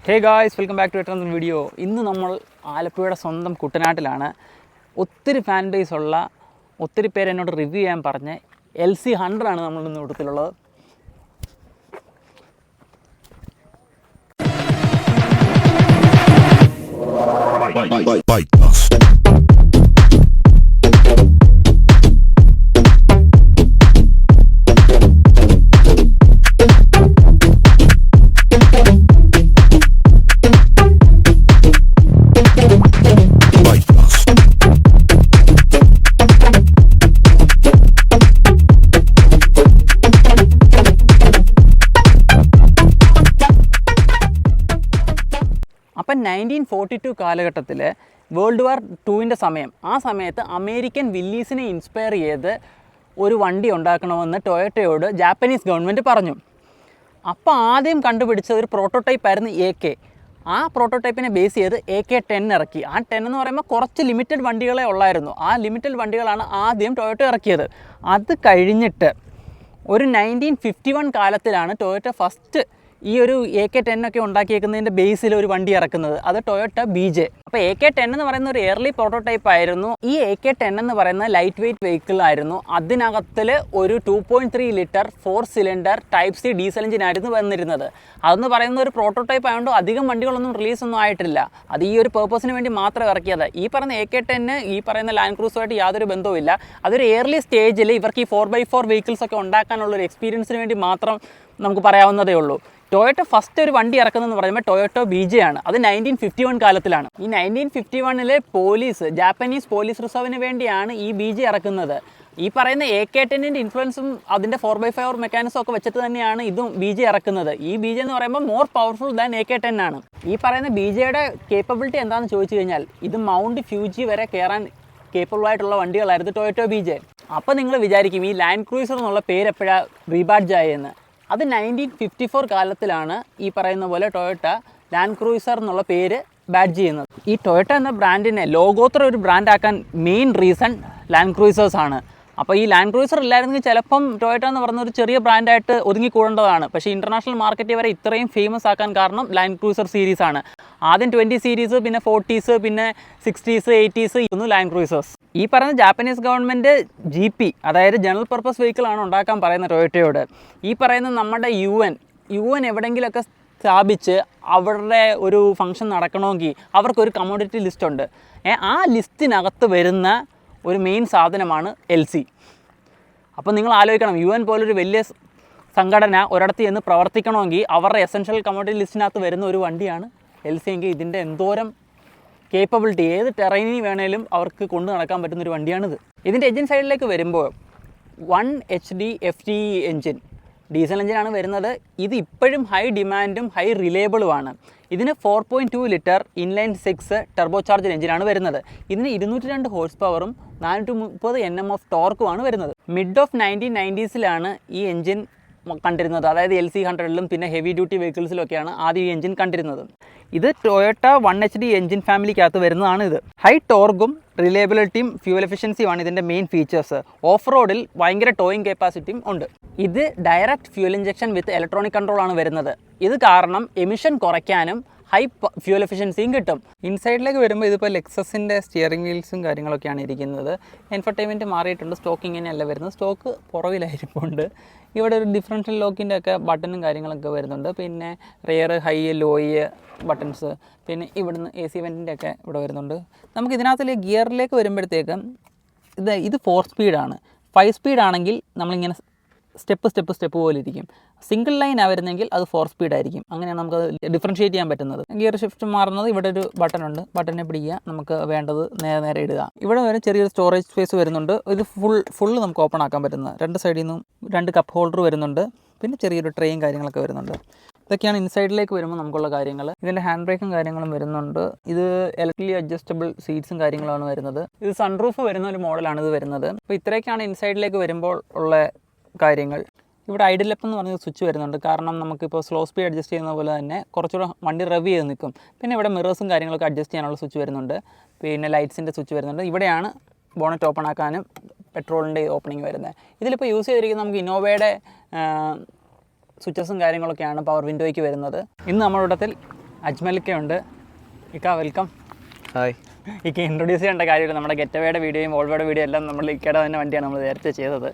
Hey guys, welcome back to another video. ഇന്ന് നമ്മൾ ആലപ്പുഴയുടെ സ്വന്തം കുട്ടനാട്ടിലാണ്. ഒത്തിരി ഫാൻ ബേസ് ഉള്ള ഒത്തിരി പേര് എന്നോട് റിവ്യൂ ചെയ്യാൻ പറഞ്ഞ് LC100 ആണ് നമ്മളിന്ന് കൂട്ടത്തിലുള്ളത്. അപ്പം 1942 കാലഘട്ടത്തിൽ വേൾഡ് വാർ 2 സമയം, ആ സമയത്ത് അമേരിക്കൻ വില്ലീസിനെ ഇൻസ്പയർ ചെയ്ത് ഒരു വണ്ടി ഉണ്ടാക്കണമെന്ന് ടൊയോട്ടയോട് ജാപ്പനീസ് ഗവൺമെൻറ് പറഞ്ഞു. അപ്പോൾ ആദ്യം കണ്ടുപിടിച്ചത് ഒരു പ്രോട്ടോടൈപ്പ് ആയിരുന്നു AK. ആ പ്രോട്ടോടൈപ്പിനെ ബേസ് ചെയ്ത് AK-10 ഇറക്കി. ആ 10 എന്ന് പറയുമ്പോൾ കുറച്ച് ലിമിറ്റഡ് വണ്ടികളെ ഉള്ളായിരുന്നു. ആ ലിമിറ്റഡ് വണ്ടികളാണ് ആദ്യം ടൊയോട്ട ഇറക്കിയത്. അത് കഴിഞ്ഞിട്ട് ഒരു 1951 കാലത്തിലാണ് ടൊയോട്ട ഫസ്റ്റ് ഈ ഒരു AK-10 ഒക്കെ ഉണ്ടാക്കിയേക്കുന്നതിൻ്റെ ബേസിൽ ഒരു വണ്ടി ഇറക്കുന്നത്. അത് ടൊയോട്ട BJ. അപ്പോൾ AK-10 എന്ന് പറയുന്ന ഒരു എയർലി പ്രോട്ടോടൈപ്പ് ആയിരുന്നു. ഈ AK-10 എന്ന് പറയുന്ന ലൈറ്റ് വെയ്റ്റ് വെഹിക്കിൾ ആയിരുന്നു. അതിനകത്തിൽ ഒരു 2.3 litre 4 cylinder type C diesel എഞ്ചിനായിരുന്നു വന്നിരുന്നത്. അതെന്ന് പറയുന്ന ഒരു പ്രോട്ടോടൈപ്പ് ആയതുകൊണ്ട് അധികം വണ്ടികളൊന്നും റിലീസൊന്നും ആയിട്ടില്ല. അത് ഈ ഒരു പേർപ്പസിന് വേണ്ടി മാത്രം ഇറക്കിയത്. ഈ പറയുന്ന AK-10 ഈ പറയുന്ന ലാൻഡ് ക്രൂസറുമായിട്ട് യാതൊരു ബന്ധവുമില്ല. അതൊരു എയർലി സ്റ്റേജിൽ ഇവർക്ക് ഈ 4x4 വെഹിക്കിൾസ് ഒക്കെ ഉണ്ടാക്കാനുള്ള ഒരു എക്സ്പീരിയൻസിന് വേണ്ടി മാത്രം നമുക്ക് പറയാവുന്നതേ ഉള്ളൂ. ടൊയോട്ട ഫസ്റ്റ് ഒരു വണ്ടി ഇറക്കുന്നതെന്ന് പറയുമ്പോൾ ടൊയോട്ട BJ ആണ്. അത് 1951 കാലത്തിലാണ്. ഈ 1951 പോലീസ്, ജാപ്പനീസ് പോലീസ് റിസർവിന് വേണ്ടിയാണ് ഈ BJ ഇറക്കുന്നത്. ഈ പറയുന്ന AK-10 ഇൻഫ്ലുവൻസും അതിൻ്റെ 4x4 മെക്കാനിസം ഒക്കെ വെച്ചിട്ട് തന്നെയാണ് ഇതും BJ ഇറക്കുന്നത്. ഈ BJ എന്ന് പറയുമ്പോൾ മോർ പവർഫുൾ ദാൻ AK-10 ആണ്. ഈ പറയുന്ന BJയുടെ കേപ്പബിലിറ്റി എന്താണെന്ന് ചോദിച്ചു കഴിഞ്ഞാൽ ഇത് മൗണ്ട് ഫ്യൂജി വരെ കയറാൻ കേപ്പബിൾ ആയിട്ടുള്ള വണ്ടികളായിരുന്നു ടൊയോട്ട BJ. അപ്പോൾ നിങ്ങൾ വിചാരിക്കും ഈ ലാൻഡ് ക്രൂസർ എന്നുള്ള പേര് എപ്പോഴാണ് റീബാഡ്ജ് ആയെന്ന്. അത് 1954 കാലത്തിലാണ് ഈ പറയുന്ന പോലെ ടൊയോട്ട ലാൻഡ് ക്രൂസർ എന്നുള്ള പേര് ബാഡ്ജ് ചെയ്യുന്നത്. ഈ ടൊയോട്ട എന്ന ബ്രാൻഡിനെ ലോകോത്തര ഒരു ബ്രാൻഡാക്കാൻ മെയിൻ റീസൺ ലാൻഡ് ക്രൂസേഴ്സ് ആണ്. അപ്പോൾ ഈ ലാൻഡ് ക്രൂസർ ഇല്ലായിരുന്നെങ്കിൽ ചിലപ്പം ടൊയോട്ട എന്ന് പറയുന്ന ഒരു ചെറിയ ബ്രാൻഡായിട്ട് ഒതുങ്ങിക്കൂടേണ്ടതാണ്. പക്ഷേ ഇൻ്റർനാഷണൽ മാർക്കറ്റ് വരെ ഇത്രയും ഫേമസ് ആക്കാൻ കാരണം ലാൻഡ് ക്രൂസർ സീരീസ് ആണ്. ആദ്യം 20 സീരീസ്, പിന്നെ 40s, പിന്നെ 60s, 80s ഇന്ന് ലാൻഡ് ക്രൂസേഴ്സ്. ഈ പറയുന്ന ജാപ്പനീസ് ഗവൺമെൻറ് GP, അതായത് ജനറൽ പർപ്പസ് വെഹിക്കിൾ ആണ് ഉണ്ടാക്കാൻ പറയുന്നത് ടൊയോട്ടയോട്. ഈ പറയുന്ന നമ്മുടെ UN എവിടെയെങ്കിലുമൊക്കെ സ്ഥാപിച്ച് അവരുടെ ഒരു ഫംഗ്ഷൻ നടക്കണമെങ്കിൽ അവർക്കൊരു കമ്മോഡിറ്റി ലിസ്റ്റ് ഉണ്ട്. ആ ലിസ്റ്റിനകത്ത് വരുന്ന ഒരു മെയിൻ സാധനമാണ് LC. അപ്പോൾ നിങ്ങൾ ആലോചിക്കണം, UN പോലൊരു വലിയ സംഘടന ഒരിടത്ത് ചെന്ന് പ്രവർത്തിക്കണമെങ്കിൽ അവരുടെ എസെൻഷ്യൽ കമ്മോഡിറ്റി ലിസ്റ്റിനകത്ത് വരുന്ന ഒരു വണ്ടിയാണ് LC എങ്കിൽ ഇതിൻ്റെ എന്തോരം കേപ്പബിലിറ്റി, ഏത് ടെറൈനിൽ വേണേലും അവർക്ക് കൊണ്ടു നടക്കാൻ പറ്റുന്നൊരു വണ്ടിയാണിത്. ഇതിൻ്റെ എൻജിൻ സൈഡിലേക്ക് വരുമ്പോൾ 1 HD FTE എൻജിൻ, ഡീസൽ എഞ്ചിനാണ് വരുന്നത്. ഇത് ഇപ്പോഴും ഹൈ ഡിമാൻഡും ഹൈ റിലയബിളുമാണ്. ഇതിന് 4.2 ലിറ്റർ ഇൻലൈൻ 6 ടർബോ ചാർജർ എഞ്ചിനാണ് വരുന്നത്. ഇതിന് 202 ഹോഴ്സ് പവറും 430 Nm ഓഫ് ടോർക്കുമാണ് വരുന്നത്. മിഡ് ഓഫ് 1990s ഈ എഞ്ചിൻ കണ്ടിരുന്നത്. അതായത് LC100ലും പിന്നെ ഹെവി ഡ്യൂട്ടി വെഹിക്കിൾസിലൊക്കെയാണ് ആദ്യം ഈ എഞ്ചിൻ കണ്ടിരുന്നത്. ഇത് ടൊയോട്ട 1 HD എഞ്ചിൻ ഫാമിലിക്കകത്ത് വരുന്നതാണ്. ഇത് ഹൈ ടോർക്കും റിലയബിലിറ്റിയും ഫ്യൂൽ എഫിഷ്യൻസിയുമാണ് ഇതിൻ്റെ മെയിൻ ഫീച്ചേഴ്സ്. ഓഫ് റോഡിൽ ഭയങ്കര ടോയിങ് കപ്പാസിറ്റിയും ഉണ്ട്. ഇത് ഡയറക്റ്റ് ഫ്യൂൽ ഇഞ്ചക്ഷൻ വിത്ത് ഇലക്ട്രോണിക് കൺട്രോളാണ് വരുന്നത്. ഇത് കാരണം എമിഷൻ കുറയ്ക്കാനും ഹൈ ഫ്യൂൽ എഫിഷ്യൻസിയും കിട്ടും. ഇൻസൈഡിലേക്ക് വരുമ്പോൾ ഇതിപ്പോൾ ലെക്സസിൻ്റെ സ്റ്റിയറിംഗ് വീൽസും കാര്യങ്ങളൊക്കെയാണ് ഇരിക്കുന്നത്. എൻഫർടൈൻമെൻറ്റ് മാറിയിട്ടുണ്ട്. സ്റ്റോക്കിങ് തന്നെയല്ല വരുന്നത്, സ്റ്റോക്ക് പുറകിലായിരിക്കുന്നുണ്ട്. ഇവിടെ ഒരു ഡിഫറൻഷ്യൽ ലോക്കിൻ്റെ ഒക്കെ ബട്ടണും കാര്യങ്ങളൊക്കെ വരുന്നുണ്ട്. പിന്നെ റിയർ, ഹൈ, ലോയ് ബട്ടൺസ്, പിന്നെ ഇവിടുന്ന് AC വെൻറ്റിൻ്റെ ഒക്കെ ഇവിടെ വരുന്നുണ്ട്. നമുക്ക് ഇതിനകത്തിൽ ഗിയറിലേക്ക് വരുമ്പോഴത്തേക്കും ഇത് 4 സ്പീഡാണ്. 5 സ്പീഡാണെങ്കിൽ നമ്മളിങ്ങനെ സ്റ്റെപ്പ് പോലെ ഇരിക്കും. സിംഗിൾ ലൈനാണ് വരുന്നെങ്കിൽ അത് 4 സ്പീഡായിരിക്കും. അങ്ങനെയാണ് നമുക്കത് ഡിഫറൻഷ്യേറ്റ് ചെയ്യാൻ പറ്റുന്നത്. ഗിയർ ഷിഫ്റ്റ് മാറുന്നത് ഇവിടെ ഒരു ബട്ടണുണ്ട്, ബട്ടനെ പിടിക്കുക, നമുക്ക് വേണ്ടത് നേരെ ഇടുക. ഇവിടെ വരെ ചെറിയൊരു സ്റ്റോറേജ് സ്പേസ് വരുന്നുണ്ട്. ഇത് ഫുള്ള് നമുക്ക് ഓപ്പൺ ആക്കാൻ പറ്റുന്നത്. 2 സൈഡിൽ നിന്നും 2 കപ്പ് ഹോൾഡർ വരുന്നുണ്ട്. പിന്നെ ചെറിയൊരു ട്രെയും കാര്യങ്ങളൊക്കെ വരുന്നുണ്ട്. ഇതൊക്കെയാണ് ഇൻസൈഡിലേക്ക് വരുമ്പോൾ നമുക്കുള്ള കാര്യങ്ങൾ. ഇതിൻ്റെ ഹാൻഡ് ബ്രേക്കും കാര്യങ്ങളും വരുന്നുണ്ട്. ഇത് ഇലക്ട്രിക്കലി അഡ്ജസ്റ്റബിൾ സീറ്റ്സും കാര്യങ്ങളാണ് വരുന്നത്. ഇത് സൺറൂഫ് വരുന്ന ഒരു മോഡലാണ് ഇത് വരുന്നത്. അപ്പോൾ ഇത്രയൊക്കെയാണ് ഇൻസൈഡിലേക്ക് വരുമ്പോൾ ഉള്ള കാര്യങ്ങൾ. ഇവിടെ ഐഡിൽ ലെപ്പ് എന്ന് പറഞ്ഞ സ്വിച്ച് വരുന്നുണ്ട്. കാരണം നമുക്കിപ്പോൾ സ്ലോ സ്പീഡ് അഡ്ജസ്റ്റ് ചെയ്യുന്ന പോലെ തന്നെ കുറച്ചുകൂടെ വണ്ടി റെവ് ചെയ്ത് നിൽക്കും. പിന്നെ ഇവിടെ മിറേഴ്സും കാര്യങ്ങളൊക്കെ അഡ്ജസ്റ്റ് ചെയ്യാനുള്ള സ്വിച്ച് വരുന്നുണ്ട്. പിന്നെ ലൈറ്റ്സിൻ്റെ സ്വിച്ച് വരുന്നുണ്ട്. ഇവിടെയാണ് ബോണറ്റ് ഓപ്പൺ ആക്കാനും പെട്രോളിൻ്റെ ഓപ്പണിങ് വരുന്നത്. ഇതിലിപ്പോൾ യൂസ് ചെയ്തിരിക്കുന്നത് നമുക്ക് ഇന്നോവയുടെ സ്വിച്ചസും കാര്യങ്ങളൊക്കെയാണ് പവർ വിൻഡോയ്ക്ക് വരുന്നത്. ഇന്ന് നമ്മുടെ കൂട്ടത്തിൽ അജ്മലിക്കുണ്ട്. ഇക്ക വെൽക്കം. ഹായ്. ഇക്ക ഇൻട്രൊഡ്യൂസ് ചെയ്യേണ്ട കാര്യമില്ല, നമ്മുടെ ഗെറ്റവേയുടെ വീഡിയോയും വോൾവോയുടെ വീഡിയോ എല്ലാം നമ്മൾ ഇക്കയുടെ തന്നെ വണ്ടിയാണ് നമ്മൾ നേരത്തെ ചെയ്തത്.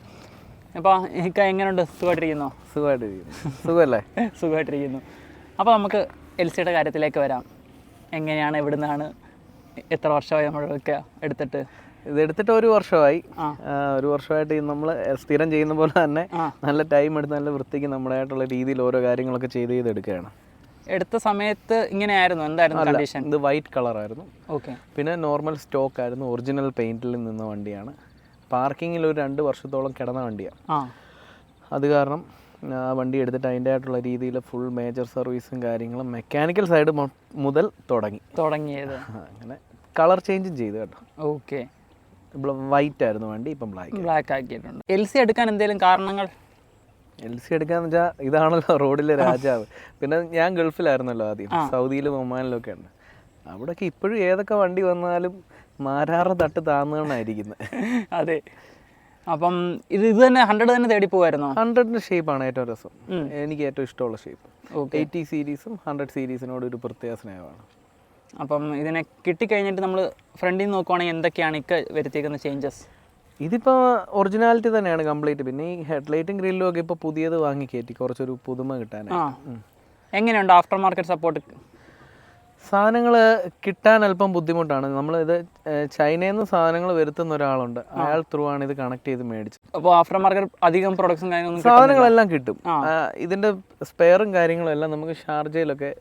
അപ്പോൾ ഇക്ക എങ്ങനെയുണ്ട്? സുഖമായിട്ടിരിക്കുന്നോ? സുഖമല്ലേ? സുഖമായിട്ടിരിക്കുന്നു. അപ്പോൾ നമുക്ക് എൽസിയുടെ കാര്യത്തിലേക്ക് വരാം. എങ്ങനെയാണ്, എവിടുന്നാണ്, എത്ര വർഷമായി നമ്മളൊക്കെ എടുത്തിട്ട്? ഇതെടുത്തിട്ട് 1 വർഷമായി. 1 വർഷമായിട്ട് നമ്മൾ സ്ഥിരം ചെയ്യുന്ന പോലെ തന്നെ നല്ല ടൈം എടുത്ത് നല്ല വൃത്തിക്ക് നമ്മുടേതായിട്ടുള്ള രീതിയിൽ ഓരോ കാര്യങ്ങളൊക്കെ ചെയ്തെടുക്കുകയാണ്. എടുത്ത സമയത്ത് ഇങ്ങനെയായിരുന്നു? എന്തായിരുന്നു കണ്ടീഷൻ? ഇത് വൈറ്റ് കളറായിരുന്നു. ഓക്കെ. പിന്നെ നോർമൽ സ്റ്റോക്ക് ആയിരുന്നു, ഒറിജിനൽ പെയിൻറ്റിൽ നിന്ന വണ്ടിയാണ്. പാർക്കിങ്ങിൽ ഒരു 2 വർഷത്തോളം കിടന്ന വണ്ടിയാണ്. അത് കാരണം ആ വണ്ടി എടുത്തിട്ട് അതിൻ്റെതായിട്ടുള്ള രീതിയിൽ ഫുൾ മേജർ സർവീസും കാര്യങ്ങളും മെക്കാനിക്കൽ സൈഡ് മുതൽ തുടങ്ങിയത്. അങ്ങനെ കളർ ചേഞ്ചും ചെയ്തു കേട്ടോ. ഓക്കെ. വൈറ്റ് ആയിരുന്നു വണ്ടി, ഇപ്പം ബ്ലാക്ക് ആക്കിയിട്ടുണ്ട്. LC എടുക്കാൻ എന്തെങ്കിലും കാരണങ്ങൾ? LC എടുക്കാന്ന് വെച്ചാൽ ഇതാണല്ലോ റോഡിലെ രാജാവ്. പിന്നെ ഞാൻ ഗൾഫിലായിരുന്നല്ലോ ആദ്യം, സൗദിയിലും ഒമാനിലും ഒക്കെ ഉണ്ട്. അവിടെയൊക്കെ ഇപ്പോഴും ഏതൊക്കെ വണ്ടി വന്നാലും മാരാറ് തട്ട് താന്നുകൊണ്ടായിരിക്കുന്നത്. അതെ. അപ്പം ഇത് തന്നെ 100 തന്നെ തേടി പോകുമായിരുന്നോ? 100ൻ്റെ ഷേപ്പാണ് ഏറ്റവും രസം, എനിക്ക് ഏറ്റവും ഇഷ്ടമുള്ള ഷേപ്പ്. 80 സീരീസും 100 സീരീസിനോട് ഒരു പ്രത്യേക സ്നേഹമാണ്. അപ്പം ഇതിനെ കിട്ടിക്കഴിഞ്ഞിട്ട് നമ്മൾ ഫ്രണ്ടിൽ നിന്ന് നോക്കുവാണെങ്കിൽ എന്തൊക്കെയാണ് ഇക്ക വരുത്തിയിരിക്കുന്ന ചേഞ്ചസ്? ഇതിപ്പോൾ ഒറിജിനാലിറ്റി തന്നെയാണ് കംപ്ലീറ്റ്. പിന്നെ ഈ ഹെഡ്ലൈറ്റും ഗ്രില്ലും ഒക്കെ ഇപ്പോൾ പുതിയത് വാങ്ങി കയറ്റി കുറച്ചൊരു പുതുമ കിട്ടാനാണ്. എങ്ങനെയുണ്ട് ആഫ്റ്റർ മാർക്കറ്റ് സപ്പോർട്ട്? സാധനങ്ങൾ കിട്ടാൻ അല്പം ബുദ്ധിമുട്ടാണ്. നമ്മളിത് ചൈനയിൽ നിന്ന് സാധനങ്ങൾ വരുത്തുന്ന ഒരാളുണ്ട്, അയാൾ ത്രൂ ആണ് ഇത് കണക്ട് ചെയ്ത് മേടിച്ചത്. അപ്പോൾ ആഫ്റ്റർ മാർക്കറ്റ് അധികം പ്രൊഡക്ട്സും സാധനങ്ങളെല്ലാം കിട്ടും. ഇതിന്റെ സ്പെയറും കാര്യങ്ങളും എല്ലാം നമുക്ക് ഷാർജയിലൊക്കെ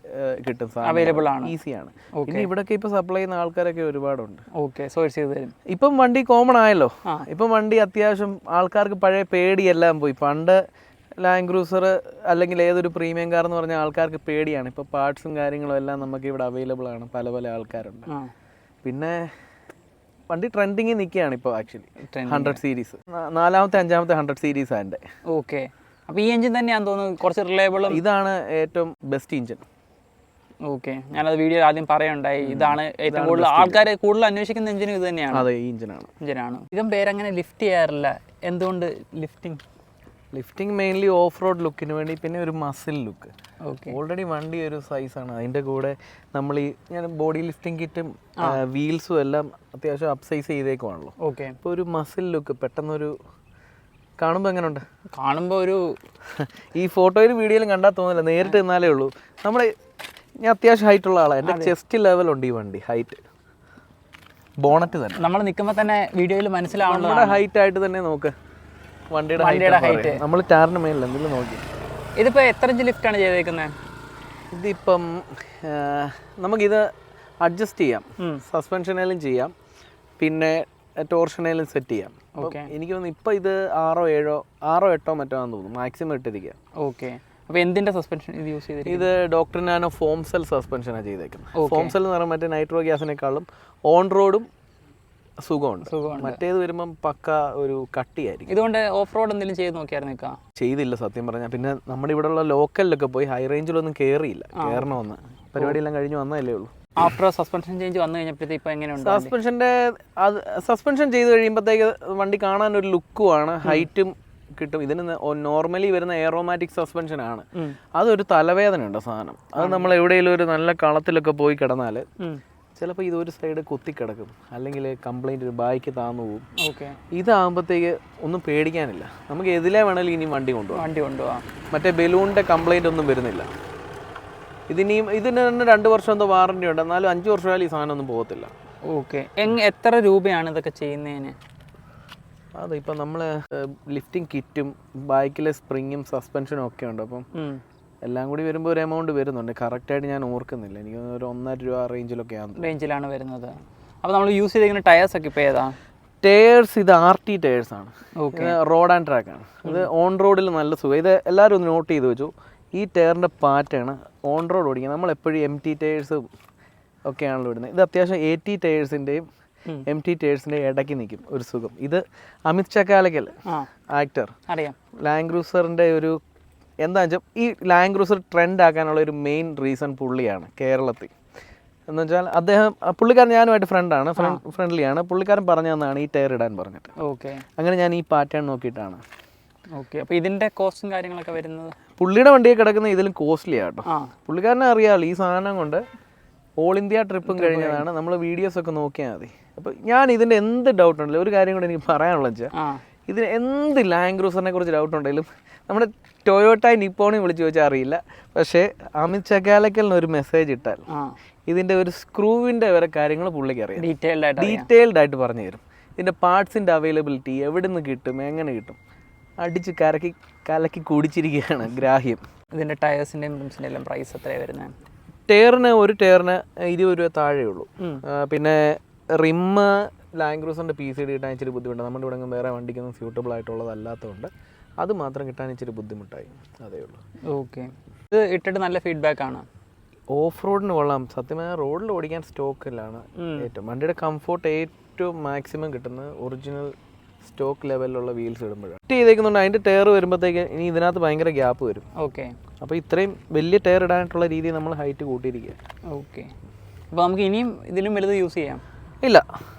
കിട്ടും, അവൈലബിൾ ആണ്, ഈസിയാണ്. പിന്നെ ഇവിടെയൊക്കെ ഇപ്പൊ സപ്ലൈ ചെയ്യുന്ന ആൾക്കാരൊക്കെ ഒരുപാടുണ്ട്. ഓക്കെ, സോഴ്സ് ചെയ്ത് തരും. ഇപ്പം വണ്ടി കോമൺ ആയല്ലോ. ഇപ്പം വണ്ടി അത്യാവശ്യം ആൾക്കാർക്ക് പഴയ പേടിയെല്ലാം പോയി. പണ്ട് ലാൻഡ് ക്രൂസർ അല്ലെങ്കിൽ ഏതൊരു പ്രീമിയം കാർ എന്ന് പറഞ്ഞാൽ ആൾക്കാർക്ക് പേടിയാണ്. ഇപ്പോൾ പാർട്സും കാര്യങ്ങളും എല്ലാം നമുക്ക് ഇവിടെ അവൈലബിൾ ആണ്, പല പല ആൾക്കാരുണ്ട്. പിന്നെ വണ്ടി ട്രെൻഡിങ്ങിൽ നിൽക്കുകയാണ് ഇപ്പോൾ ആക്ച്വലി. 100 സീരീസ് 4ാമത്തെ 5ാമത്തെ 100 സീരീസ് അതിൻ്റെ. ഓക്കെ. അപ്പോൾ ഈ എഞ്ചിൻ തന്നെയാണെന്ന് തോന്നുന്നു കുറച്ച് റിലയബിളും. ഇതാണ് ഏറ്റവും ബെസ്റ്റ് എഞ്ചിൻ. ഓക്കെ, ഞാനത് വീഡിയോ ആദ്യം പറയുണ്ടായി. ഇതാണ് ഏറ്റവും കൂടുതൽ ആൾക്കാർ കൂടുതൽ അന്വേഷിക്കുന്ന എഞ്ചിനും ഇത് തന്നെയാണ്. അതെ, ഈ എഞ്ചിനാണ്. ഇതും പേരങ്ങനെ ലിഫ്റ്റ് ചെയ്യാറില്ല, എന്തുകൊണ്ട്? ലിഫ്റ്റിംഗ് മെയിൻലി ഓഫ് റോഡ് ലുക്കിന് വേണ്ടി, പിന്നെ ഒരു മസിൽ ലുക്ക്. ഓൾറെഡി വണ്ടി ഒരു സൈസാണ്, അതിൻ്റെ കൂടെ നമ്മൾ ഞാൻ ബോഡി ലിഫ്റ്റിംഗ് കിറ്റും വീൽസും എല്ലാം അത്യാവശ്യം അപ്സൈസ് ചെയ്തേക്കുവാണല്ലോ. ഓക്കെ. ഇപ്പോൾ ഒരു മസിൽ ലുക്ക് പെട്ടെന്നൊരു കാണുമ്പോൾ എങ്ങനെയുണ്ട്? കാണുമ്പോൾ ഒരു ഈ ഫോട്ടോയിലും വീഡിയോയിലും കണ്ടാൽ തോന്നില്ല, നേരിട്ട് നിന്നാലേ ഉള്ളൂ. ഞാൻ അത്യാവശ്യം ഹൈറ്റുള്ള ആളാണ്, എൻ്റെ ചെസ്റ്റ് ലെവലുണ്ട് ഈ വണ്ടി, ഹൈറ്റ്. ബോണറ്റ് തന്നെ നമ്മൾ നിൽക്കുമ്പോൾ തന്നെ വീഡിയോയിൽ മനസ്സിലാവുന്ന നമ്മുടെ ഹൈറ്റ് ആയിട്ട് തന്നെ നോക്ക്. വണ്ടിയുടെ ഹൈറ്റ് നമ്മൾ ടാറിന് മേലിൽ എന്തെങ്കിലും നോക്കി. ഇതിപ്പോൾ എത്ര ഇഞ്ച് ലിഫ്റ്റാണ് ചെയ്തേക്കുന്നത്? ഇതിപ്പം നമുക്കിത് അഡ്ജസ്റ്റ് ചെയ്യാം, സസ്പെൻഷനേലും ചെയ്യാം, പിന്നെ ടോർഷനേലും സെറ്റ് ചെയ്യാം. എനിക്ക് തോന്നുന്നു ഇപ്പം ഇത് 6 or 8 മറ്റോ ആണെന്ന് തോന്നുന്നു മാക്സിമം ഇട്ടിരിക്കുക. ഓക്കെ. അപ്പോൾ എന്തിൻ്റെ സസ്പെൻഷൻ ഇത് യൂസ് ചെയ്തിരിക്കുന്നത്? ഇത് ഡോക്ടർ നാനോ ഫോം സെൽ സസ്പെൻഷനാണ് ചെയ്തേക്കുന്നത്. ഫോം സെൽ എന്ന് പറയുമ്പോൾ മറ്റേ നൈട്രോ ഗ്യാസിനേക്കാളും ഓൺ റോഡും സുഖമുണ്ട്. മറ്റേത് വരുമ്പം പക്ക ഒരു കട്ടിയായിരിക്കും. ഇതുകൊണ്ട് ഓഫ് റോഡ് എന്തെങ്കിലും ചെയ്ത് നോക്കിയായിരുന്നു? ചെയ്തില്ല സത്യം പറഞ്ഞാൽ. പിന്നെ നമ്മുടെ ഇവിടെ ഉള്ള ലോക്കലിലൊക്കെ പോയി ഹൈ റേഞ്ചിലൊന്നും കയറിയില്ല. കയറണമെന്ന് പരിപാടിയെല്ലാം കഴിഞ്ഞ് വന്നതല്ലേ ഉള്ളൂ. ആഫ്റ്റർ സസ്പെൻഷൻ ചേഞ്ച് വന്നു കഴിഞ്ഞപ്പോഴത്തേക്ക് ഇപ്പോൾ എങ്ങനെയുണ്ട്? സസ്പെൻഷൻ ചെയ്ത് കഴിയുമ്പോഴത്തേക്ക് വണ്ടി കാണാൻ ഒരു ലുക്കുമാണ്, ഹൈറ്റും കിട്ടും. ഇതിന് നോർമലി വരുന്ന എയറോമാറ്റിക് സസ്പെൻഷൻ ആണ്. അതൊരു തലവേദന ഉണ്ട് സാധനം. അത് നമ്മൾ എവിടെയെങ്കിലും ഒരു നല്ല കളത്തിലൊക്കെ പോയി കിടന്നാൽ ചിലപ്പോൾ ഇതൊരു സൈഡ് കുത്തിക്കിടക്കും, അല്ലെങ്കിൽ കംപ്ലൈൻറ്റ് ബായ്ക്ക് താന്നു പോകും. ഓക്കെ. ഇതാകുമ്പോഴത്തേക്ക് ഒന്നും പേടിക്കാനില്ല, നമുക്ക് എതിലേ വേണമെങ്കിലും ഇനി വണ്ടി കൊണ്ടുപോകാം. മറ്റേ ബലൂണിൻ്റെ കംപ്ലൈൻറ്റ് ഒന്നും വരുന്നില്ല. ഇതിന് തന്നെ 2 വർഷം എന്തോ വാറണ്ടി ഉണ്ട്, എന്നാലും 5 വർഷമായാലും ഈ സാധനം ഒന്നും പോകത്തില്ല. ഓക്കെ. എത്ര രൂപയാണ് ഇതൊക്കെ ചെയ്യുന്നതിന്? അതിപ്പോൾ നമ്മൾ ലിഫ്റ്റിംഗ് കിറ്റും ബൈക്കിലെ സ്പ്രിങ്ങും സസ്പെൻഷനും ഒക്കെ ഉണ്ട്. അപ്പം എല്ലാം കൂടി വരുമ്പോൾ ഒരു എമൗണ്ട് വരുന്നുണ്ട്. കറക്റ്റായിട്ട് ഞാൻ ഓർക്കുന്നില്ല, എനിക്ക് ഒരു 1.5 രൂപ റേഞ്ചിലാണ് വരുന്നത്. അപ്പോൾ നമ്മൾ യൂസ് ചെയ്തിരിക്കുന്ന ടയേഴ്സ് ഒക്കെ ഇപ്പോൾ ഏതാ? ടയേഴ്സ് ഇത് RT ടയേഴ്സ് ആണ്. റോഡ് ആൻഡ് ട്രാക്ക് ആണ്. ഇത് ഓൺ റോഡിൽ നല്ല സുഖം. ഇത് എല്ലാവരും ഒന്ന് നോട്ട് ചെയ്ത് വെച്ചു. ഈ ടയറിൻ്റെ പാറ്റേൺ ഓൺ റോഡ് ഓടിക്കുക. നമ്മളെപ്പോഴും MT ടയേഴ്സും ഒക്കെയാണല്ലോ ഇടുന്നത്. ഇത് അത്യാവശ്യം AT ടയേഴ്സിൻ്റെയും MT ടയേഴ്സിൻ്റെയും ഇടയ്ക്ക് നിൽക്കും ഒരു സുഖം. ഇത് അമിത് ചക്കാലക്കൽ ആക്ടർ, അറിയാം, ലാൻഡ് ക്രൂസറിൻ്റെ ഒരു എന്താ വെച്ചാൽ ഈ ലാൻഡ് ക്രൂസർ ട്രെൻഡ് ആക്കാനുള്ള ഒരു മെയിൻ റീസൺ പുള്ളിയാണ് കേരളത്തിൽ. എന്ന് വെച്ചാൽ പുള്ളിക്കാരൻ ഞാനുമായിട്ട് ഫ്രണ്ട്ലിയാണ്. പുള്ളിക്കാരൻ പറഞ്ഞു തന്നാണ് ഈ ടയർ ഇടാൻ പറഞ്ഞിട്ട്. ഓക്കെ. അങ്ങനെ ഞാൻ ഈ പാറ്റേൺ നോക്കിയിട്ടാണ്. ഓക്കെ. അപ്പോൾ ഇതിൻ്റെ കോസ്റ്റും കാര്യങ്ങളൊക്കെ വരുന്നത് പുള്ളിയുടെ വണ്ടിയൊക്കെ കിടക്കുന്ന ഇതിലും കോസ്റ്റ്ലി ആട്ടോ. ആ പുള്ളിക്കാരനെ അറിയാമല്ലോ ഈ സാധനം കൊണ്ട് ഓൾ ഇന്ത്യ ട്രിപ്പും കഴിഞ്ഞതാണ്. നമ്മൾ വീഡിയോസൊക്കെ നോക്കിയാൽ മതി. അപ്പോൾ ഞാൻ ഇതിൻ്റെ എന്ത് ഡൗട്ട് ഉണ്ടല്ലോ, ഒരു കാര്യം കൂടെ എനിക്ക് പറയാനുള്ളത് വെച്ചാൽ, ആ ഇതിന് എന്ത് ലാൻഡ് ക്രൂസറിനെ കുറിച്ച് ഡൗട്ട് ഉണ്ടെങ്കിലും നമ്മുടെ ടൊയോട്ട നിപ്പോണി വിളിച്ച് ചോദിച്ചാൽ അറിയില്ല. പക്ഷേ അമിത് ചക്കാലക്കലിന് ഒരു മെസ്സേജ് ഇട്ടാൽ ആ ഇതിൻ്റെ ഒരു സ്ക്രൂവിൻ്റെ വരെ കാര്യങ്ങൾ പുള്ളിക്ക് അറിയാം. ഡീറ്റെയിൽഡ് ആയിട്ട് പറഞ്ഞു തരും. ഇതിൻ്റെ പാർട്സിൻ്റെ അവൈലബിലിറ്റി എവിടെ നിന്ന് കിട്ടും, എങ്ങനെ കിട്ടും, അടിച്ച് കലക്കി കുടിച്ചിരിക്കുകയാണ് ഗ്രാഹ്യം. ഇതിൻ്റെ ടയേഴ്സിൻ്റെയും റിംസിൻ്റെ എല്ലാം പ്രൈസ് എത്രയാണ് വരുന്നത്? ഒരു ടയറിന് 20 രൂപ താഴെ ഉള്ളൂ. പിന്നെ റിമ്മ് ലാൻഡ് ക്രൂസറിൻ്റെ PCD കിട്ടാൻ ഇച്ചിരി ബുദ്ധിമുട്ട്. നമ്മുടെ ഇവിടെ വേറെ വണ്ടിക്കൊന്നും സ്യൂട്ടബിൾ ആയിട്ടുള്ളതല്ലാത്തതുകൊണ്ട് അത് മാത്രം കിട്ടാൻ ഇച്ചിരി ബുദ്ധിമുട്ടായി, അതേ ഉള്ളൂ. ഓക്കെ. ഇത് ഇട്ടിട്ട് നല്ല ഫീഡ്ബാക്ക് ആണ്. ഓഫ് റോഡിന് കൊള്ളാം. സത്യമായ റോഡിൽ ഓടിക്കാൻ സ്റ്റോക്കിലാണ് ഏറ്റവും. വണ്ടിയുടെ കംഫോർട്ട് ഏറ്റവും മാക്സിമം കിട്ടുന്നത് ഒറിജിനൽ സ്റ്റോക്ക് ലെവലിലുള്ള വീൽസ് ഇടുമ്പോഴാണ്. ചെയ്തേക്കുന്നുണ്ട്. അതിൻ്റെ ടയർ വരുമ്പോഴത്തേക്ക് ഇനി ഇതിനകത്ത് ഭയങ്കര ഗ്യാപ്പ് വരും. ഓക്കെ. അപ്പോൾ ഇത്രയും വലിയ ടയർ ഇടാനായിട്ടുള്ള രീതി നമ്മൾ ഹൈറ്റ് കൂട്ടിയിരിക്കുക. ഓക്കെ. അപ്പോൾ നമുക്ക് ഇനിയും ഇതിലും വലുത് യൂസ് ചെയ്യാം? ഇല്ല,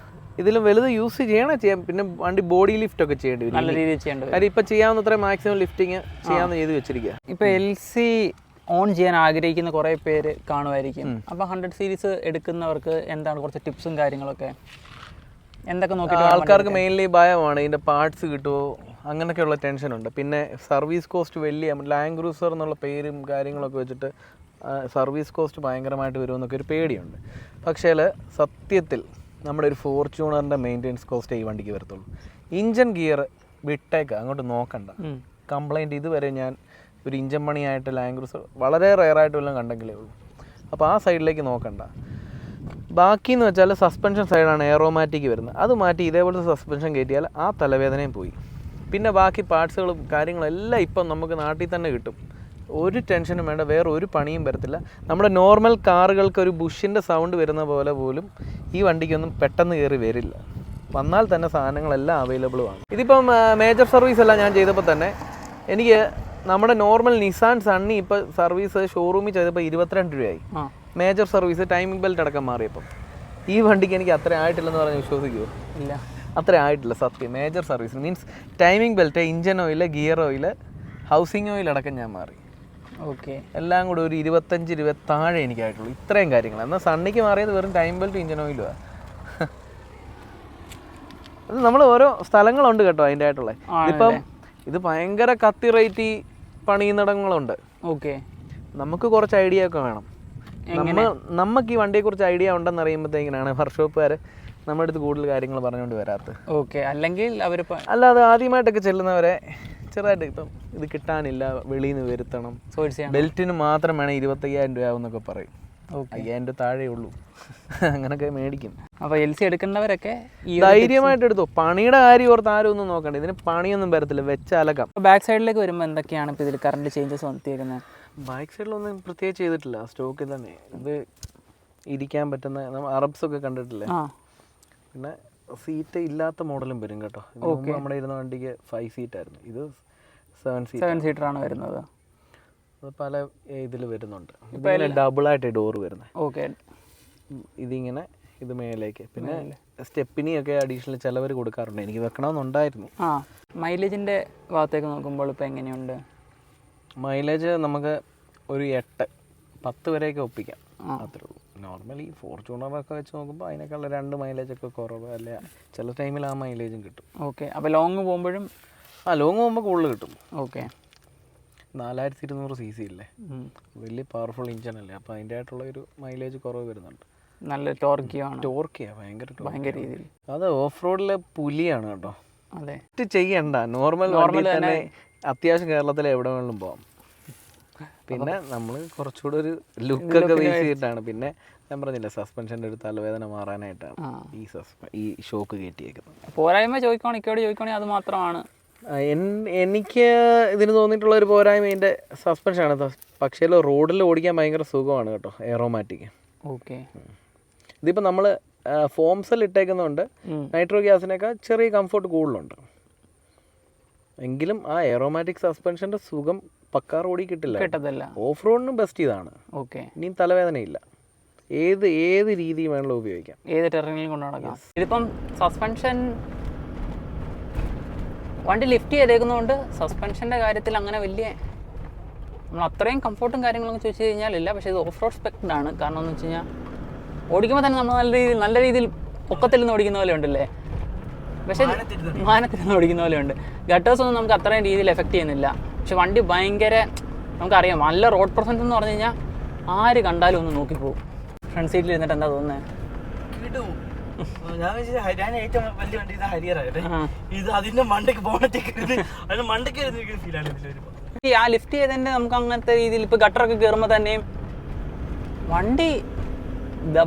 ഇതിലും വലുത് യൂസ് ചെയ്യാം. പിന്നെ വണ്ടി ബോഡി ലിഫ്റ്റ് ഒക്കെ ചെയ്യേണ്ടി വരും. നല്ല രീതിയിൽ ചെയ്യേണ്ടി വരും. കാര്യം ഇപ്പം ചെയ്യാവുന്നത്ര മാക്സിമം ലിഫ്റ്റിങ് ചെയ്യാമെന്ന് ചെയ്ത് വെച്ചിരിക്കുക. ഇപ്പോൾ LC ഓൺ ചെയ്യാൻ ആഗ്രഹിക്കുന്ന കുറേ പേര് കാണുമായിരിക്കും. അപ്പോൾ 100 സീരീസ് എടുക്കുന്നവർക്ക് എന്താണ് കുറച്ച് ടിപ്സും കാര്യങ്ങളൊക്കെ എന്തൊക്കെ നോക്കിയിട്ട്? ആൾക്കാർക്ക് മെയിൻലി ഭയമാണ് ഇതിൻ്റെ പാർട്സ് കിട്ടുമോ, അങ്ങനെയൊക്കെയുള്ള ടെൻഷനുണ്ട്. പിന്നെ സർവീസ് കോസ്റ്റ് വലിയ ലാൻഡ് ക്രൂസർ എന്നുള്ള പേരും കാര്യങ്ങളൊക്കെ വെച്ചിട്ട് സർവീസ് കോസ്റ്റ് ഭയങ്കരമായിട്ട് വരുമെന്നൊക്കെ ഒരു പേടിയുണ്ട്. പക്ഷേ സത്യത്തിൽ നമ്മുടെ ഒരു ഫോർച്യൂണറിൻ്റെ മെയിൻ്റെനൻസ് കോസ്റ്റ് ഈ വണ്ടിക്ക് വരത്തുള്ളൂ. ഇഞ്ചൻ ഗിയർ വിട്ടേക്ക് അങ്ങോട്ട് നോക്കണ്ട. കംപ്ലൈൻറ്റ് ഇതുവരെ ഞാൻ ഒരു ഇഞ്ചൻ പണിയായിട്ട് ലാൻഡ് ക്രൂസർ വളരെ റെയറായിട്ട് വല്ലതും കണ്ടെങ്കിലേ ഉള്ളൂ. അപ്പോൾ ആ സൈഡിലേക്ക് നോക്കണ്ട. ബാക്കിയെന്ന് വെച്ചാൽ സസ്പെൻഷൻ സൈഡാണ് എയറോമാറ്റിക് വരുന്നത്. അത് മാറ്റി ഇതേപോലത്തെ സസ്പെൻഷൻ കയറ്റിയാൽ ആ തലവേദനയും പോയി. പിന്നെ ബാക്കി പാർട്സുകളും കാര്യങ്ങളെല്ലാം ഇപ്പം നമുക്ക് നാട്ടിൽ തന്നെ കിട്ടും. ഒരു ടെൻഷനും വേണ്ട, വേറെ ഒരു പണിയും വരത്തില്ല. നമ്മുടെ നോർമൽ കാറുകൾക്ക് ഒരു ബുഷിൻ്റെ സൗണ്ട് വരുന്ന പോലെ പോലും ഈ വണ്ടിക്കൊന്നും പെട്ടെന്ന് കയറി വരില്ല. വന്നാൽ തന്നെ സാധനങ്ങളെല്ലാം അവൈലബിളുമാണ്. ഇതിപ്പം മേജർ സർവീസ് എല്ലാം ഞാൻ ചെയ്തപ്പോൾ തന്നെ എനിക്ക് നമ്മുടെ നോർമൽ നിസാൻ സണ്ണി ഇപ്പോൾ സർവീസ് ഷോറൂമിൽ ചെയ്തപ്പോൾ 22 രൂപയായി. മേജർ സർവീസ് ടൈമിംഗ് ബെൽറ്റ് അടക്കം മാറിയപ്പം ഈ വണ്ടിക്ക് എനിക്ക് അത്ര ആയിട്ടില്ലെന്ന് പറഞ്ഞ് വിശ്വസിക്കുമോ? ഇല്ല, അത്ര ആയിട്ടില്ല സത്യം. Major service means timing belt, engine oil, gear oil, housing oil അടക്കം ഞാൻ മാറി. ഓക്കെ. എല്ലാം കൂടെ ഒരു 25 രൂപ താഴെ എനിക്കായിട്ടുള്ളൂ ഇത്രയും കാര്യങ്ങൾ. എന്നാൽ സണ്ണിക്ക് മാറിയത് വെറും ടൈം ബെൽറ്റ് ഇഞ്ചൻ ഓയിലുമാണ്. അത് നമ്മൾ ഓരോ സ്ഥലങ്ങളുണ്ട് കേട്ടോ അതിൻ്റെ ആയിട്ടുള്ള. ഇപ്പം ഇത് ഭയങ്കര കത്തി റേറ്റ് പണിയുന്നിടങ്ങളുണ്ട്. ഓക്കെ. നമുക്ക് കുറച്ച് ഐഡിയ ഒക്കെ വേണം. നമുക്ക് ഈ വണ്ടിയെക്കുറിച്ച് ഐഡിയ ഉണ്ടെന്ന് അറിയുമ്പോഴത്തേക്കിനാണ് വർക്ക്ഷോപ്പുകാർ നമ്മുടെ അടുത്ത് കൂടുതൽ കാര്യങ്ങൾ പറഞ്ഞുകൊണ്ട് വരാത്തത്. ഓക്കെ. അല്ലെങ്കിൽ അവർ അല്ലാതെ ആദ്യമായിട്ടൊക്കെ ചെല്ലുന്നവരെ ചെറുതായിട്ട് ഇപ്പം ഇത് കിട്ടാനില്ല, വെളിയിൽ നിന്ന് വരുത്തണം, ബെൽറ്റിന് മാത്രം വേണം 25,000 രൂപ എന്നൊക്കെ പറയും. 5,000 രൂപ താഴെ ഉള്ളൂ, അങ്ങനെയൊക്കെ മേടിക്കും. അപ്പോൾ LC എടുക്കുന്നവരൊക്കെ ധൈര്യമായിട്ട് എടുത്തു. പണിയുടെ കാര്യം ഓർത്ത് ആരും ഒന്നും നോക്കണ്ട. ഇതിന് പണിയൊന്നും വരത്തില്ല, വെച്ചാലക്കാം. ബാക്ക് സൈഡിലേക്ക് വരുമ്പോൾ എന്തൊക്കെയാണ് ഇപ്പോൾ ഇതിൽ കറണ്ട് ചേഞ്ചസ് വന്നിരിക്കുന്നത്? ബാക്ക് സൈഡിലൊന്നും പ്രത്യേകിച്ച് ചെയ്തിട്ടില്ല, സ്റ്റോക്കിൽ തന്നെ. ഇത് ഇരിക്കാൻ പറ്റുന്ന അറബ്സൊക്കെ കണ്ടിട്ടില്ലേ. പിന്നെ സീറ്റ് ഇല്ലാത്ത മോഡലും വരും കേട്ടോ. നമ്മുടെ ഇരുന്ന വണ്ടിക്ക് 5 സീറ്റായിരുന്നു, ഇത് 7 സീറ്ററാണ് വരുന്നത്. അത് പല ഇതിൽ വരുന്നുണ്ട്. ഇതിങ്ങനെ ഡബിളായിട്ട് ഡോറ് വരുന്നത്. ഓക്കെ. ഇതിങ്ങനെ ഇത് മേലേക്ക്. പിന്നെ സ്റ്റെപ്പിനിയൊക്കെ അഡീഷണൽ ചിലവർ കൊടുക്കാറുണ്ട്. എനിക്ക് വെക്കണമെന്നുണ്ടായിരുന്നു. മൈലേജിൻ്റെ ഭാഗത്തേക്ക് നോക്കുമ്പോൾ ഇപ്പോൾ എങ്ങനെയുണ്ട് മൈലേജ്? നമുക്ക് ഒരു 8-10 വരെയൊക്കെ ഒപ്പിക്കാം, അത്രേ ഉള്ളൂ. നോർമലി ഫോർച്യൂണറൊക്കെ വെച്ച് നോക്കുമ്പോൾ അതിനേക്കാൾ 2 മൈലേജൊക്കെ കുറവ്, അല്ലെ ചില ടൈമിൽ ആ മൈലേജും കിട്ടും. ഓക്കെ. അപ്പോൾ ലോങ് പോകുമ്പോഴും ലോങ് പോകുമ്പോൾ കൂടുതൽ കിട്ടും. ഓക്കെ. 4200 cc ഇല്ലേ, വലിയ പവർഫുൾ ഇഞ്ചനല്ലേ. അപ്പോൾ അതിൻ്റെ ആയിട്ടുള്ള ഒരു മൈലേജ് കുറവ് വരുന്നുണ്ട്. നല്ല ടോർക്കിയാണ്. ഭയങ്കര രീതിയിൽ. അത് ഓഫ് റോഡിലെ പുലിയാണ് കേട്ടോ. അതെ, ചെയ്യണ്ട. നോർമൽ തന്നെ അത്യാവശ്യം കേരളത്തിലെ എവിടെ വേണമെങ്കിലും പോകാം. പിന്നെ നമ്മൾ കുറച്ചുകൂടെ ഒരു ലുക്കൊക്കെ ബേസ് ചെയ്തിട്ടാണ്. പിന്നെ ഞാൻ പറഞ്ഞില്ലേ, സസ്പെൻഷൻ്റെ ഒരു തലവേദന മാറാനായിട്ടാണ് ഈ ഷോക്ക് കയറ്റിയേക്കുന്നത്. പോരായ്മ ചോദിക്കുകയാണെങ്കിൽ അത് മാത്രമാണ് എനിക്ക് ഇതിന് തോന്നിയിട്ടുള്ള ഒരു പോരായ്മ ഇതിൻ്റെ സസ്പെൻഷനാണ്. പക്ഷേ റോഡിൽ ഓടിക്കാൻ ഭയങ്കര സുഖമാണ് കേട്ടോ, എയറോമാറ്റിക്. ഓക്കെ. ഇതിപ്പോൾ നമ്മൾ ഫോംസെൽ ഇട്ടേക്കുന്നുണ്ട്, നൈട്രോ ഗ്യാസിനേക്കാൾ ചെറിയ കംഫോർട്ട് കൂടുതലുണ്ട്. എങ്കിലും ആ എയറോമാറ്റിക് സസ്പെൻഷൻ്റെ സുഖം പക്കാ റോഡിൽ കിട്ടില്ല. ഓഫ് റോഡിനും ബെസ്റ്റ് ഇതാണ്. ഓക്കെ. ഇനിയും തലവേദനയില്ല. ഏത് രീതി വേണമെങ്കിലും ഉപയോഗിക്കാം, ഏത് ടെററിനിലും കൊണ്ടു നടക്കാം. ഇതിപ്പം സസ്പെൻഷൻ വണ്ടി ലിഫ്റ്റ് ചെയ്തേക്കുന്നതുകൊണ്ട് സസ്പെൻഷൻ്റെ കാര്യത്തിൽ അങ്ങനെ വലിയ നമ്മൾ അത്രയും കംഫർട്ടും കാര്യങ്ങളൊക്കെ ചോദിച്ചു കഴിഞ്ഞാലില്ല. പക്ഷേ ഇത് ഓഫ് റോഡ് സ്പെക്റ്റഡ് ആണ്. കാരണം എന്ന് വെച്ച് കഴിഞ്ഞാൽ ഓടിക്കുമ്പോൾ തന്നെ നമ്മൾ നല്ല രീതിയിൽ പൊക്കത്തിൽ നിന്ന് ഓടിക്കുന്ന പോലെ ഉണ്ടല്ലേ. പക്ഷേ മാനത്തിൽ നിന്ന് ഓടിക്കുന്ന പോലെ ഉണ്ട്. ഗട്ടേഴ്സ് ഒന്നും നമുക്ക് അത്രയും രീതിയിൽ എഫക്റ്റ് ചെയ്യുന്നില്ല. പക്ഷെ വണ്ടി ഭയങ്കര നമുക്കറിയാം നല്ല റോഡ് പ്രസൻസ് എന്ന് പറഞ്ഞു കഴിഞ്ഞാൽ ആര് കണ്ടാലും ഒന്ന് നോക്കിപ്പോകും. ഫ്രണ്ട് സീറ്റിൽ ഇരുന്നിട്ട് എന്താ തോന്നുന്നത്? ഞാൻ ഏറ്റവും വലിയ വണ്ടി ഇത് ഹരിയറായിട്ട് ഇത് അതിന്റെ മണ്ടയ്ക്ക് ബോണറ്റൊക്കെ അതിന്റെ മണ്ടയ്ക്ക് ഫീലാണ് ഇതിൽ. ആ ലിഫ്റ്റ് ചെയ്തതിൻ്റെ നമുക്ക് അങ്ങനത്തെ രീതിയിൽ ഇപ്പോൾ ഗട്ടറൊക്കെ കയറുമ്പോൾ തന്നെയും വണ്ടി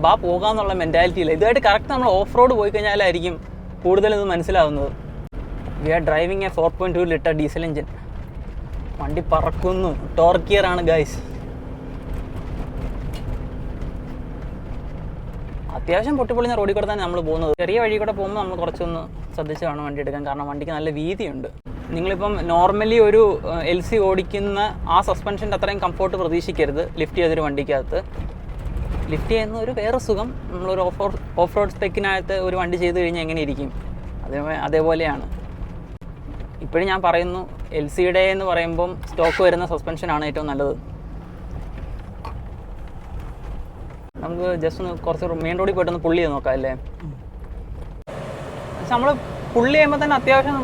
ബാ പോകാമെന്നുള്ള മെൻറ്റാലിറ്റിയില്ല. ഇതുമായിട്ട് കറക്റ്റ് നമ്മൾ ഓഫ് റോഡ് പോയി കഴിഞ്ഞാലായിരിക്കും കൂടുതലിത് മനസ്സിലാവുന്നത്. We are driving a 4.2 litre diesel engine. വണ്ടി പറക്കുന്നു. ടോർക്കിയറാണ് ഗൈസ്. അത്യാവശ്യം പൊട്ടിപ്പൊളിഞ്ഞ റോഡിൽ കൂടെ തന്നെ നമ്മൾ പോകുന്നത്. ചെറിയ വഴി കൂടെ പോകുമ്പോൾ നമ്മൾ കുറച്ചൊന്ന് ശ്രദ്ധിച്ച് വേണം വണ്ടി എടുക്കാൻ. കാരണം വണ്ടിക്ക് നല്ല വീതിയുണ്ട്. നിങ്ങളിപ്പം നോർമലി ഒരു LC ഓടിക്കുന്ന ആ സസ്പെൻഷൻ്റെ അത്രയും കംഫോർട്ട് പ്രതീക്ഷിക്കരുത് ലിഫ്റ്റ് ചെയ്തൊരു വണ്ടിക്കകത്ത്. ലിഫ്റ്റ് ചെയ്യുന്ന ഒരു വേറെ സുഖം നമ്മളൊരു ഓഫ് റോഡ് സ്പെക്കിനകത്ത് ഒരു വണ്ടി ചെയ്ത് കഴിഞ്ഞാൽ എങ്ങനെ ഇരിക്കും അതേപോലെയാണ്. ഇപ്പോഴും ഞാൻ പറയുന്നു LCയുടെ എന്ന് പറയുമ്പം സ്റ്റോക്ക് വരുന്ന സസ്പെൻഷനാണ് ഏറ്റവും നല്ലത്. നമുക്ക് ജസ്റ്റ് ഒന്ന് കുറച്ച് മെയിൻ റോഡിൽ പോയിട്ടൊന്ന് പുള്ളി ചെയ്ത് നോക്കാം അല്ലേ. പക്ഷെ നമ്മൾ പുള്ളി ചെയ്യുമ്പോൾ തന്നെ അത്യാവശ്യം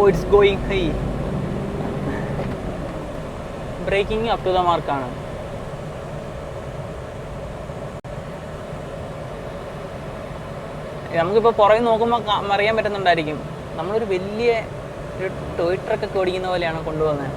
it's going high. Braking up to the മാർക്കാണ്. നമുക്കിപ്പോൾ പുറകെ നോക്കുമ്പോൾ അറിയാൻ പറ്റുന്നുണ്ടായിരിക്കും നമ്മളൊരു വലിയ ഒരു ടോയ് ട്രക്കൊക്കെ ഓടിക്കുന്ന പോലെയാണ് കൊണ്ടുപോകുന്നത്.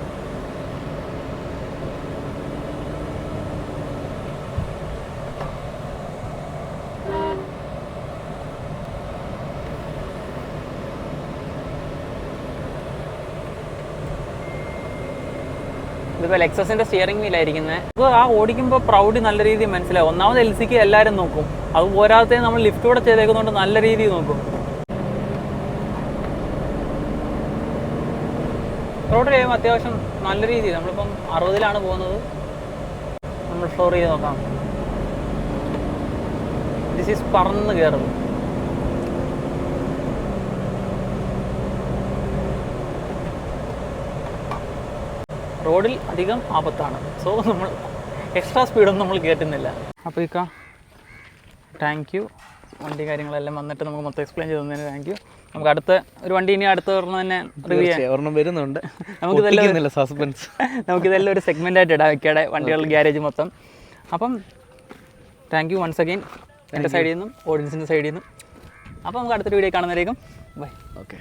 ഇതിപ്പോൾ ലെക്സസിൻ്റെ സ്റ്റിയറിംഗ് വീലായിരിക്കുന്നത്. അപ്പോൾ ആ ഓടിക്കുമ്പോൾ പ്രൗഡി നല്ല രീതിയിൽ മനസ്സിലാവും. ഒന്നാമത് LCക്ക് എല്ലാവരും നോക്കും. അത് പോരാതെ നമ്മൾ ലിഫ്റ്റ് കൂടെ ചെയ്തേക്കുന്നതുകൊണ്ട് നല്ല രീതിയിൽ നോക്കും. റോഡ് ചെയ്യുമ്പോൾ അത്യാവശ്യം നല്ല രീതിയിൽ നമ്മളിപ്പം 60-ലാണ് പോകുന്നത്. നമ്മൾ ഫ്ലോർ ചെയ്ത് നോക്കാം. ദിസ് ഈസ് പറന്ന് കയറും. റോഡിൽ അധികം ആപത്താണ്. സോ നമ്മൾ എക്സ്ട്രാ സ്പീഡൊന്നും നമ്മൾ കയറ്റുന്നില്ല. അപ്പോൾ ഇക്ക താങ്ക് യു. വണ്ടി കാര്യങ്ങളെല്ലാം വന്നിട്ട് നമുക്ക് മൊത്തം എക്സ്പ്ലെയിൻ ചെയ്ത് തന്നതിന് താങ്ക് യു. നമുക്ക് അടുത്ത ഒരു വണ്ടി ഇനി അടുത്ത ഒരെണ്ണം തന്നെ റിവ്യൂ ചെയ്യാം. വരുന്നുണ്ട്. നമുക്കിതെല്ലാം ഒരു സെഗ്മെൻ്റായിട്ട് ഇടാം ഇക്കയുടെ വണ്ടികളുടെ ഗ്യാരേജ് മൊത്തം. അപ്പം താങ്ക് യു വൺസ് അഗെയിൻ എൻ്റെ സൈഡിൽ നിന്നും ഓഡിയൻസിൻ്റെ സൈഡിൽ നിന്നും. അപ്പോൾ നമുക്ക് അടുത്തൊരു വീഡിയോ കാണുന്നതായിരിക്കും. ബൈ. ഓക്കെ.